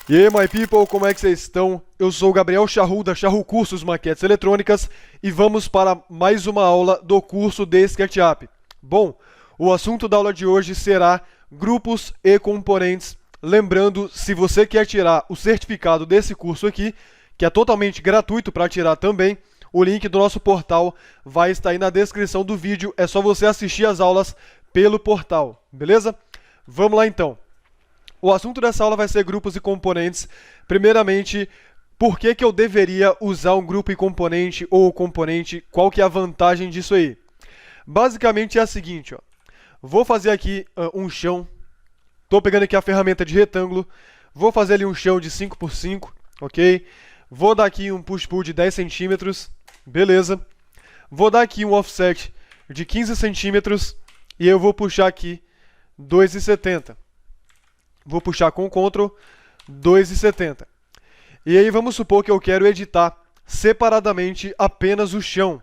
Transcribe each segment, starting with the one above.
E aí, my people, como é que vocês estão? Eu sou o Gabriel Charru, da Charru Cursos Maquetes Eletrônicas, e vamos para mais uma aula do curso de SketchUp. Bom, o assunto da aula de hoje será grupos e componentes. Lembrando, se você quer tirar o certificado desse curso aqui, que é totalmente gratuito para tirar também, o link do nosso portal vai estar aí na descrição do vídeo, é só você assistir as aulas pelo portal, beleza? Vamos lá então. O assunto dessa aula vai ser grupos e componentes. Primeiramente, por que eu deveria usar um grupo e componente ou componente? Qual que é a vantagem disso aí? Basicamente é a seguinte, ó. Vou fazer aqui um chão. Estou pegando aqui a ferramenta de retângulo. Vou fazer ali um chão de 5 por 5, ok? Vou dar aqui um push-pull de 10 centímetros, beleza. Vou dar aqui um offset de 15 centímetros e eu vou puxar aqui 2,70. Vou puxar com o Ctrl 2,70. E aí vamos supor que eu quero editar separadamente apenas o chão.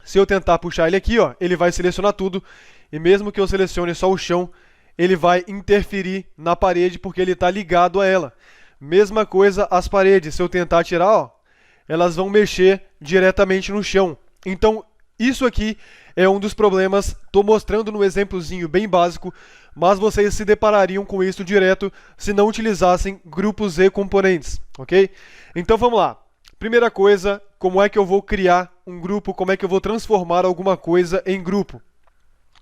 Se eu tentar puxar ele aqui, ó, ele vai selecionar tudo. E mesmo que eu selecione só o chão, ele vai interferir na parede porque ele está ligado a ela. Mesma coisa as paredes. Se eu tentar tirar, ó, elas vão mexer diretamente no chão. Então, isso aqui é um dos problemas. Estou mostrando no exemplozinho bem básico, mas vocês se deparariam com isso direto se não utilizassem grupos e componentes, ok? Então vamos lá. Primeira coisa, como é que eu vou criar um grupo, como é que eu vou transformar alguma coisa em grupo?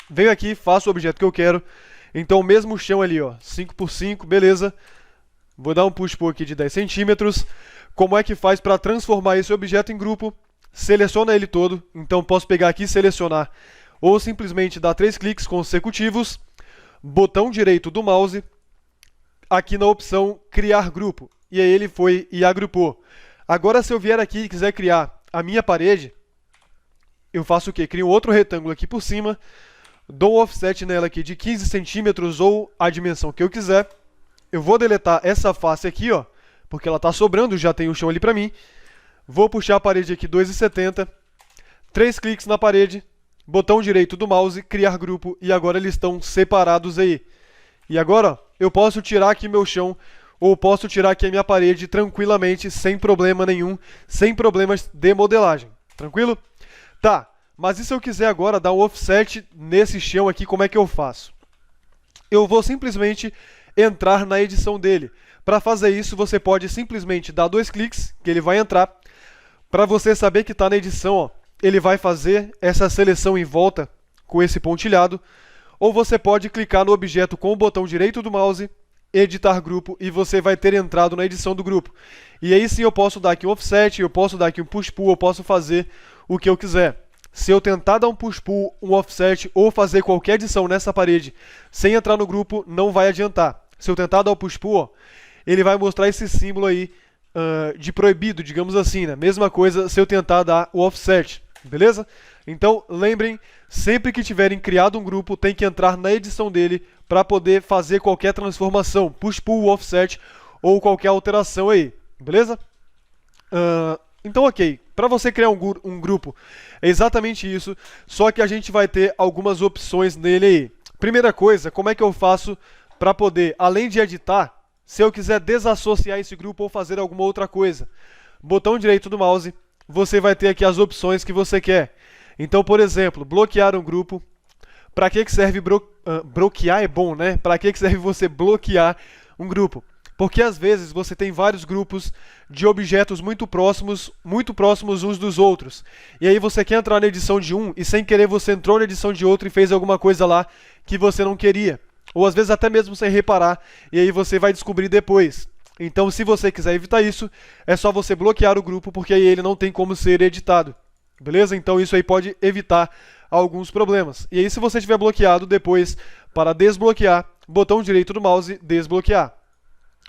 Venho aqui, faço o objeto que eu quero. Então o mesmo chão ali, ó, 5 por 5, beleza. Vou dar um push-pull aqui de 10 centímetros. Como é que faz para transformar esse objeto em grupo? Seleciona ele todo, então posso pegar aqui e selecionar, ou simplesmente dar 3 cliques consecutivos, botão direito do mouse, aqui na opção criar grupo, e aí ele foi e agrupou. Agora se eu vier aqui e quiser criar a minha parede, eu faço o quê? Crio outro retângulo aqui por cima, dou um offset nela aqui de 15 centímetros ou a dimensão que eu quiser. Eu vou deletar essa face aqui, ó, porque ela está sobrando, já tem o chão ali para mim. Vou puxar a parede aqui 2,70, 3 cliques na parede, botão direito do mouse, criar grupo, e agora eles estão separados aí. E agora, ó, eu posso tirar aqui meu chão, ou posso tirar aqui a minha parede tranquilamente, sem problema nenhum, sem problemas de modelagem. Tranquilo? Tá, mas e se eu quiser agora dar um offset nesse chão aqui, como é que eu faço? Eu vou simplesmente entrar na edição dele. Para fazer isso, você pode simplesmente dar 2 cliques, que ele vai entrar. Para você saber que está na edição, ó, ele vai fazer essa seleção em volta com esse pontilhado. Ou você pode clicar no objeto com o botão direito do mouse, editar grupo, e você vai ter entrado na edição do grupo. E aí sim eu posso dar aqui um offset, eu posso dar aqui um push-pull, eu posso fazer o que eu quiser. Se eu tentar dar um push-pull, um offset ou fazer qualquer edição nessa parede sem entrar no grupo, não vai adiantar. Se eu tentar dar o push-pull, ó, ele vai mostrar esse símbolo aí de proibido, digamos assim, né? Mesma coisa se eu tentar dar o offset, beleza? Então, lembrem, sempre que tiverem criado um grupo, tem que entrar na edição dele para poder fazer qualquer transformação, push-pull, offset ou qualquer alteração aí, beleza? Então, ok, para você criar um grupo, é exatamente isso, só que a gente vai ter algumas opções nele aí. Primeira coisa, como é que eu faço para poder, além de editar, se eu quiser desassociar esse grupo ou fazer alguma outra coisa? Botão direito do mouse, você vai ter aqui as opções que você quer. Então, por exemplo, bloquear um grupo. Para que serve bloquear? É bom, né? Para que serve você bloquear um grupo? Porque às vezes você tem vários grupos de objetos muito próximos uns dos outros. E aí você quer entrar na edição de um e sem querer você entrou na edição de outro e fez alguma coisa lá que você não queria. Ou às vezes até mesmo sem reparar, e aí você vai descobrir depois. Então, se você quiser evitar isso, é só você bloquear o grupo, porque aí ele não tem como ser editado. Beleza? Então isso aí pode evitar alguns problemas. E aí se você tiver bloqueado, depois, para desbloquear, botão direito do mouse, desbloquear.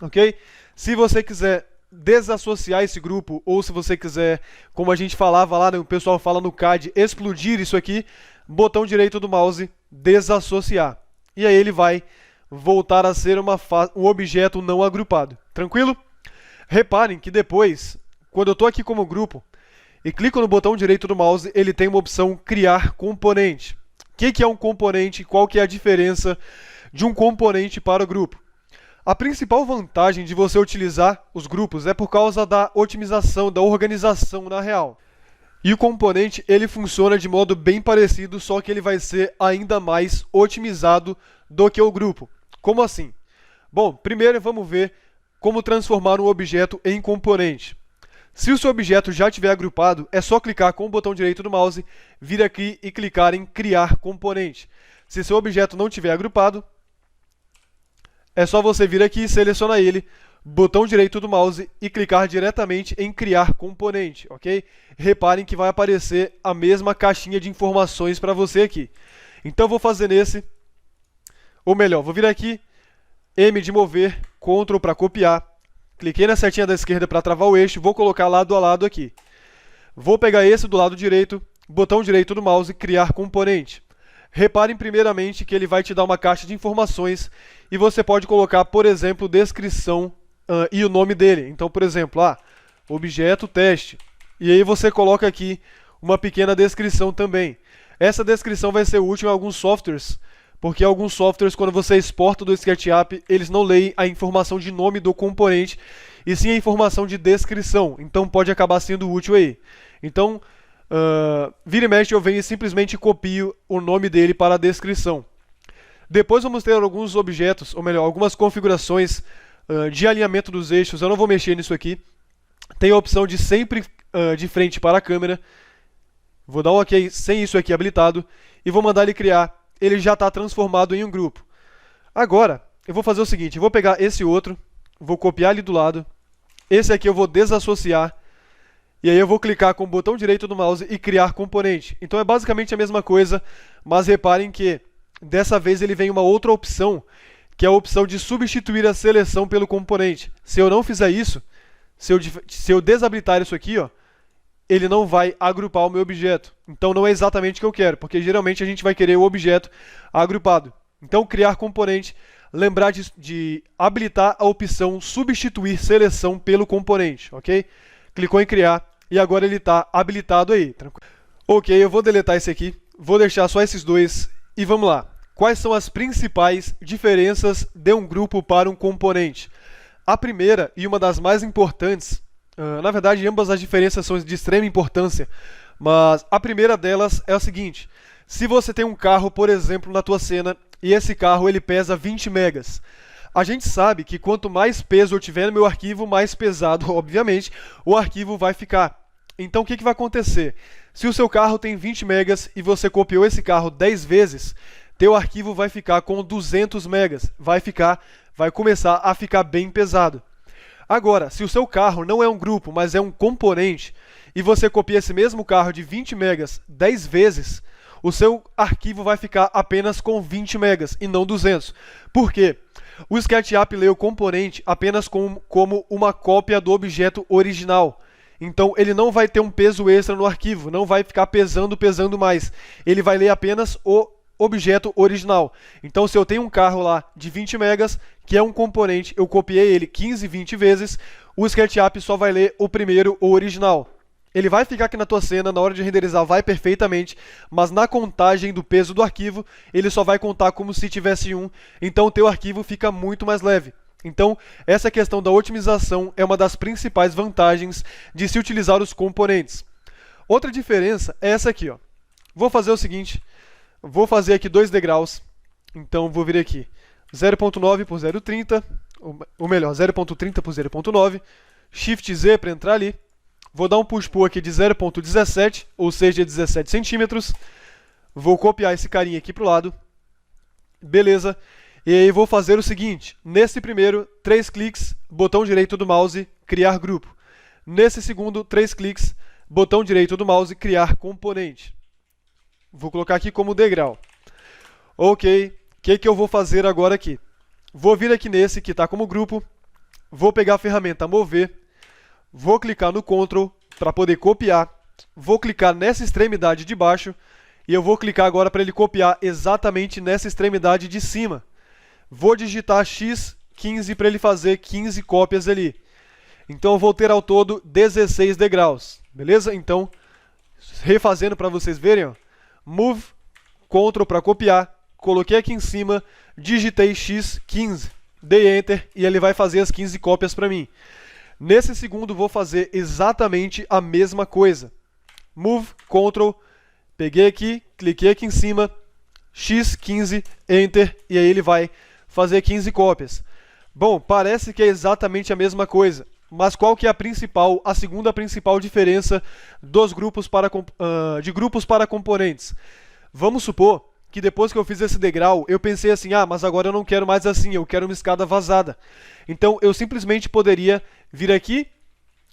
Ok? Se você quiser desassociar esse grupo, ou se você quiser, como a gente falava lá, né, o pessoal fala no CAD, explodir isso aqui, botão direito do mouse, desassociar. E aí ele vai voltar a ser um objeto não agrupado. Tranquilo? Reparem que depois, quando eu estou aqui como grupo, e clico no botão direito do mouse, ele tem uma opção criar componente. O que é um componente? Qual que é a diferença de um componente para o grupo? A principal vantagem de você utilizar os grupos é por causa da otimização, da organização na real. E o componente, ele funciona de modo bem parecido, só que ele vai ser ainda mais otimizado do que o grupo. Como assim? Bom, primeiro vamos ver como transformar um objeto em componente. Se o seu objeto já estiver agrupado, é só clicar com o botão direito do mouse, vir aqui e clicar em Criar Componente. Se seu objeto não estiver agrupado, é só você vir aqui, selecionar ele, botão direito do mouse e clicar diretamente em Criar Componente, ok? Reparem que vai aparecer a mesma caixinha de informações para você aqui. Então, eu vou fazer nesse, ou melhor, vou vir aqui, M de mover, Ctrl para copiar, cliquei na setinha da esquerda para travar o eixo, vou colocar lado a lado aqui. Vou pegar esse do lado direito, botão direito do mouse, Criar Componente. Reparem primeiramente que ele vai te dar uma caixa de informações e você pode colocar, por exemplo, descrição e o nome dele. Então, por exemplo, objeto teste. E aí você coloca aqui uma pequena descrição também. Essa descrição vai ser útil em alguns softwares, porque alguns softwares, quando você exporta do SketchUp, eles não leem a informação de nome do componente, e sim a informação de descrição. Então, pode acabar sendo útil aí. Então, vira e mexe, eu venho e simplesmente copio o nome dele para a descrição. Depois vamos ter alguns objetos, ou melhor, algumas configurações de alinhamento dos eixos. Eu não vou mexer nisso aqui. Tem a opção de sempre de frente para a câmera. Vou dar um OK sem isso aqui habilitado e vou mandar ele criar. Ele já está transformado em um grupo. Agora, eu vou fazer o seguinte, eu vou pegar esse outro, vou copiar ali do lado. Esse aqui eu vou desassociar. E aí eu vou clicar com o botão direito do mouse e criar componente. Então é basicamente a mesma coisa, mas reparem que dessa vez ele vem uma outra opção, que é a opção de substituir a seleção pelo componente. Se eu não fizer isso, se eu desabilitar isso aqui, ele não vai agrupar o meu objeto. Então não é exatamente o que eu quero, porque geralmente a gente vai querer o objeto agrupado. Então criar componente, lembrar de habilitar a opção substituir seleção pelo componente, ok? Clicou em criar e agora ele está habilitado aí. Tranquilo. Ok, eu vou deletar esse aqui, vou deixar só esses dois e vamos lá. Quais são as principais diferenças de um grupo para um componente? A primeira e uma das mais importantes, na verdade ambas as diferenças são de extrema importância, mas a primeira delas é a seguinte: se você tem um carro, por exemplo, na tua cena e esse carro ele pesa 20 megas, a gente sabe que quanto mais peso eu tiver no meu arquivo, mais pesado, obviamente, o arquivo vai ficar. Então, o que vai acontecer? Se o seu carro tem 20 megas e você copiou esse carro 10 vezes, teu arquivo vai ficar com 200 megas. Vai começar a ficar bem pesado. Agora, se o seu carro não é um grupo, mas é um componente, e você copia esse mesmo carro de 20 megas 10 vezes, o seu arquivo vai ficar apenas com 20 megas e não 200. Por quê? O SketchUp lê o componente apenas como uma cópia do objeto original. Então, ele não vai ter um peso extra no arquivo, não vai ficar pesando mais. Ele vai ler apenas o objeto original. Então, se eu tenho um carro lá de 20 megas, que é um componente, eu copiei ele 15, 20 vezes, o SketchUp só vai ler o primeiro, o original. Ele vai ficar aqui na tua cena, na hora de renderizar vai perfeitamente, mas na contagem do peso do arquivo, ele só vai contar como se tivesse um, então o teu arquivo fica muito mais leve. Então, essa questão da otimização é uma das principais vantagens de se utilizar os componentes. Outra diferença é essa aqui, Vou fazer o seguinte, vou fazer aqui 2 degraus, então vou vir aqui 0.9 por 0.30, ou melhor, 0.30 por 0.9, Shift Z para entrar ali. Vou dar um push-pull aqui de 0.17, ou seja, 17 centímetros. Vou copiar esse carinha aqui para o lado. Beleza. E aí vou fazer o seguinte. Nesse primeiro, 3 cliques, botão direito do mouse, criar grupo. Nesse segundo, 3 cliques, botão direito do mouse, criar componente. Vou colocar aqui como degrau. Ok. O que eu vou fazer agora aqui? Vou vir aqui nesse que está como grupo. Vou pegar a ferramenta mover. Vou clicar no Ctrl para poder copiar. Vou clicar nessa extremidade de baixo. E eu vou clicar agora para ele copiar exatamente nessa extremidade de cima. Vou digitar X15 para ele fazer 15 cópias ali. Então eu vou ter ao todo 16 degraus. Beleza? Então, refazendo para vocês verem, Move, Ctrl para copiar. Coloquei aqui em cima, digitei X15. dei Enter e ele vai fazer as 15 cópias para mim. Nesse segundo, vou fazer exatamente a mesma coisa. Move, Ctrl, peguei aqui, cliquei aqui em cima, X15, Enter, e aí ele vai fazer 15 cópias. Bom, parece que é exatamente a mesma coisa, mas qual que é a segunda principal diferença dos grupos de grupos para componentes? Vamos supor que depois que eu fiz esse degrau, eu pensei assim, mas agora eu não quero mais assim, eu quero uma escada vazada. Então, eu simplesmente poderia vir aqui,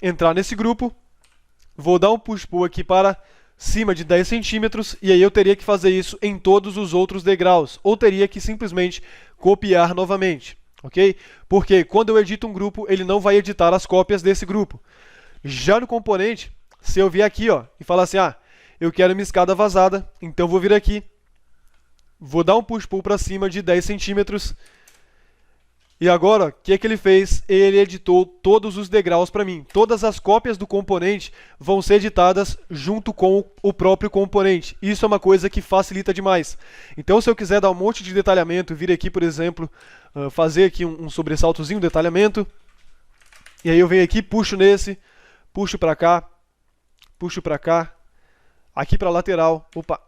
entrar nesse grupo, vou dar um push-pull aqui para cima de 10 centímetros, e aí eu teria que fazer isso em todos os outros degraus, ou teria que simplesmente copiar novamente, ok? Porque quando eu edito um grupo, ele não vai editar as cópias desse grupo. Já no componente, se eu vier aqui e falar assim, eu quero uma escada vazada, então vou vir aqui, vou dar um push-pull para cima de 10 centímetros. E agora, o que ele fez? Ele editou todos os degraus para mim. Todas as cópias do componente vão ser editadas junto com o próprio componente. Isso é uma coisa que facilita demais. Então, se eu quiser dar um monte de detalhamento, vir aqui, por exemplo, fazer aqui um sobressaltozinho, um detalhamento. E aí eu venho aqui, puxo nesse, puxo para cá, aqui para a lateral. Opa!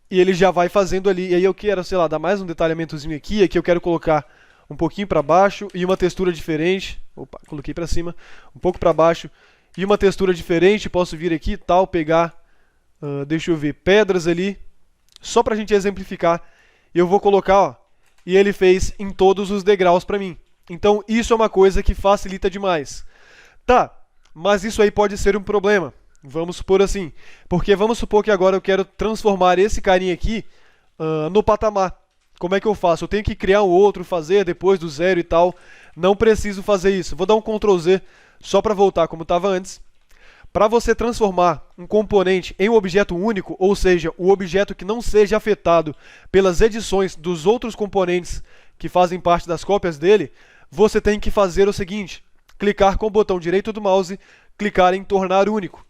E ele já vai fazendo ali. E aí eu quero, sei lá, dar mais um detalhamentozinho aqui. Aqui eu quero colocar um pouquinho para baixo e uma textura diferente. Opa, coloquei para cima. Um pouco para baixo e uma textura diferente. Posso vir aqui e tal, pegar, deixa eu ver, pedras ali. Só para a gente exemplificar. Eu vou colocar, e ele fez em todos os degraus para mim. Então isso é uma coisa que facilita demais. Tá, mas isso aí pode ser um problema. Vamos supor assim, porque vamos supor que agora eu quero transformar esse carinha aqui no patamar. Como é que eu faço? Eu tenho que criar um outro, fazer depois do zero e tal. Não preciso fazer isso. Vou dar um Ctrl Z só para voltar como estava antes. Para você transformar um componente em um objeto único, ou seja, o objeto que não seja afetado pelas edições dos outros componentes que fazem parte das cópias dele, você tem que fazer o seguinte: clicar com o botão direito do mouse, clicar em tornar único.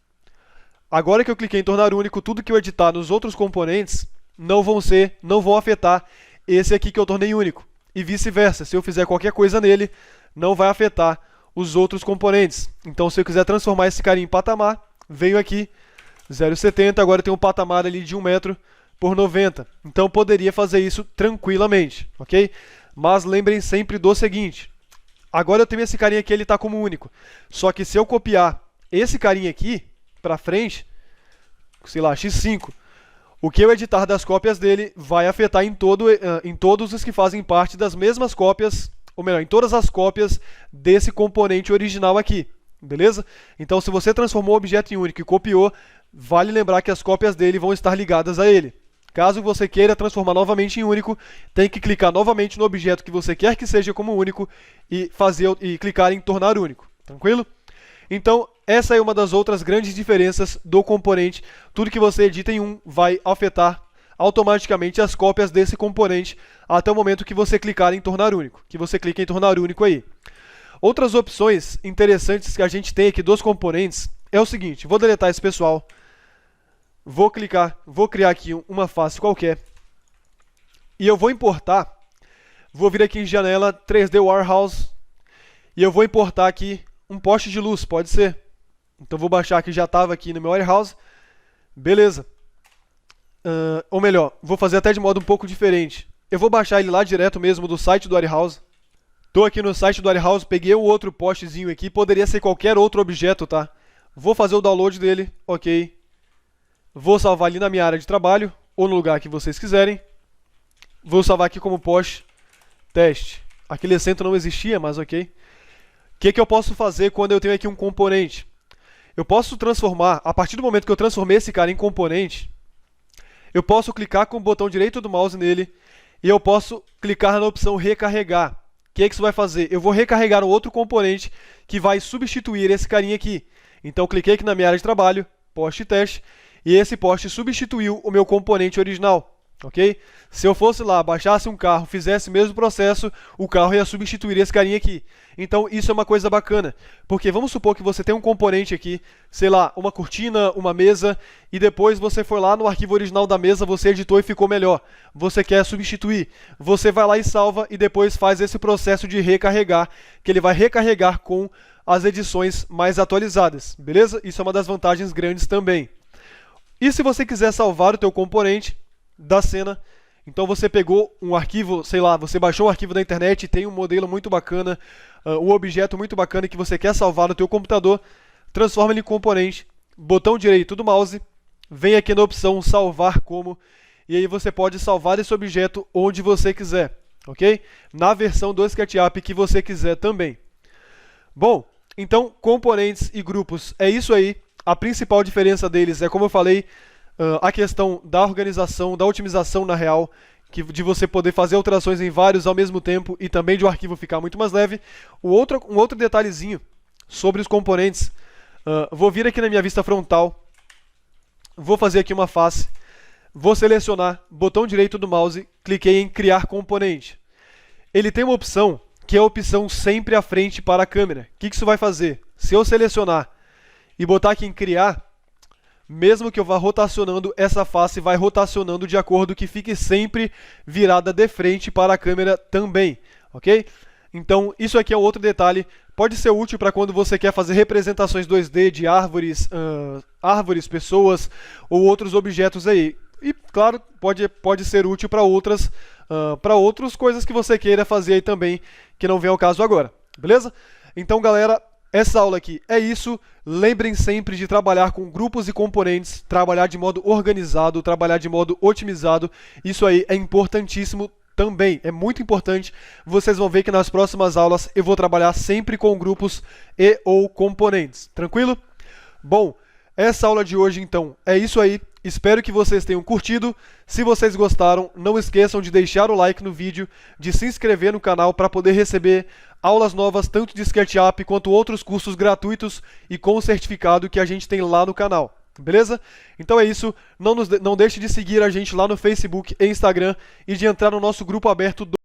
Agora que eu cliquei em tornar único, tudo que eu editar nos outros componentes não vão afetar esse aqui que eu tornei único. E vice-versa, se eu fizer qualquer coisa nele, não vai afetar os outros componentes. Então, se eu quiser transformar esse carinha em patamar, venho aqui, 0,70, agora tem um patamar ali de 1 metro por 90. Então, eu poderia fazer isso tranquilamente, ok? Mas lembrem sempre do seguinte: agora eu tenho esse carinha aqui, ele está como único. Só que se eu copiar esse carinha aqui para frente, sei lá, X5, o que eu editar das cópias dele vai afetar em todos os que fazem parte das mesmas cópias, ou melhor, em todas as cópias desse componente original aqui, beleza? Então, se você transformou o objeto em único e copiou, vale lembrar que as cópias dele vão estar ligadas a ele. Caso você queira transformar novamente em único, tem que clicar novamente no objeto que você quer que seja como único e clicar em tornar único, tranquilo? Então, essa é uma das outras grandes diferenças do componente. Tudo que você edita em um vai afetar automaticamente as cópias desse componente até o momento que você clicar em tornar único, que você clica em tornar único aí. Outras opções interessantes que a gente tem aqui dos componentes é o seguinte: vou deletar esse pessoal, vou criar aqui uma face qualquer e eu vou importar, vou vir aqui em janela 3D Warehouse e eu vou importar aqui um poste de luz, pode ser. Então vou baixar que já estava aqui no meu Warehouse. Beleza. Ou melhor, vou fazer até de modo um pouco diferente. Eu vou baixar ele lá direto mesmo do site do Warehouse. Estou aqui no site do Warehouse, peguei o outro postezinho aqui, poderia ser qualquer outro objeto, tá? Vou fazer o download dele, ok. Vou salvar ali na minha área de trabalho, ou no lugar que vocês quiserem. Vou salvar aqui como post teste. Aquele acento não existia, mas ok. O que eu posso fazer quando eu tenho aqui um componente? Eu posso transformar, a partir do momento que eu transformei esse cara em componente, eu posso clicar com o botão direito do mouse nele e eu posso clicar na opção recarregar. O que isso vai fazer? Eu vou recarregar um outro componente que vai substituir esse carinha aqui. Então, eu cliquei aqui na minha área de trabalho, post teste, e esse post substituiu o meu componente original. ok? Se eu fosse lá, baixasse um carro, fizesse o mesmo processo, o carro ia substituir esse carinha aqui. Então isso é uma coisa bacana, porque vamos supor que você tem um componente aqui, sei lá, uma cortina, uma mesa, e depois você foi lá no arquivo original da mesa, você editou e ficou melhor. Você quer substituir, você vai lá e salva e depois faz esse processo de recarregar, que ele vai recarregar com as edições mais atualizadas, beleza? Isso é uma das vantagens grandes também. E se você quiser salvar o teu componente da cena, então você pegou um arquivo, sei lá, você baixou um arquivo da internet, tem um modelo muito bacana, um objeto muito bacana que você quer salvar no teu computador, transforma ele em componente, botão direito do mouse, vem aqui na opção salvar como, e aí você pode salvar esse objeto onde você quiser, ok? Na versão do SketchUp que você quiser também. Bom, então componentes e grupos é isso aí. A principal diferença deles é, como eu falei, a questão da organização, da otimização na real, de você poder fazer alterações em vários ao mesmo tempo e também de o arquivo ficar muito mais leve. Um outro detalhezinho sobre os componentes, vou vir aqui na minha vista frontal, vou fazer aqui uma face, vou selecionar, botão direito do mouse, cliquei em criar componente. Ele tem uma opção que é a opção sempre à frente para a câmera. O que isso vai fazer? Se eu selecionar e botar aqui em criar, mesmo que eu vá rotacionando, essa face vai rotacionando de acordo que fique sempre virada de frente para a câmera também, ok? Então, isso aqui é outro detalhe, pode ser útil para quando você quer fazer representações 2D de árvores, pessoas ou outros objetos aí. E, claro, pode ser útil para outras coisas que você queira fazer aí também, que não vem ao caso agora, beleza? Então, galera, essa aula aqui é isso. Lembrem sempre de trabalhar com grupos e componentes, trabalhar de modo organizado, trabalhar de modo otimizado. Isso aí é importantíssimo também, é muito importante. Vocês vão ver que nas próximas aulas eu vou trabalhar sempre com grupos e ou componentes. Tranquilo? Bom, essa aula de hoje, então, é isso aí. Espero que vocês tenham curtido. Se vocês gostaram, não esqueçam de deixar o like no vídeo, de se inscrever no canal para poder receber aulas novas, tanto de SketchUp quanto outros cursos gratuitos e com certificado que a gente tem lá no canal. Beleza? Então é isso. Não deixe de seguir a gente lá no Facebook e Instagram e de entrar no nosso grupo aberto do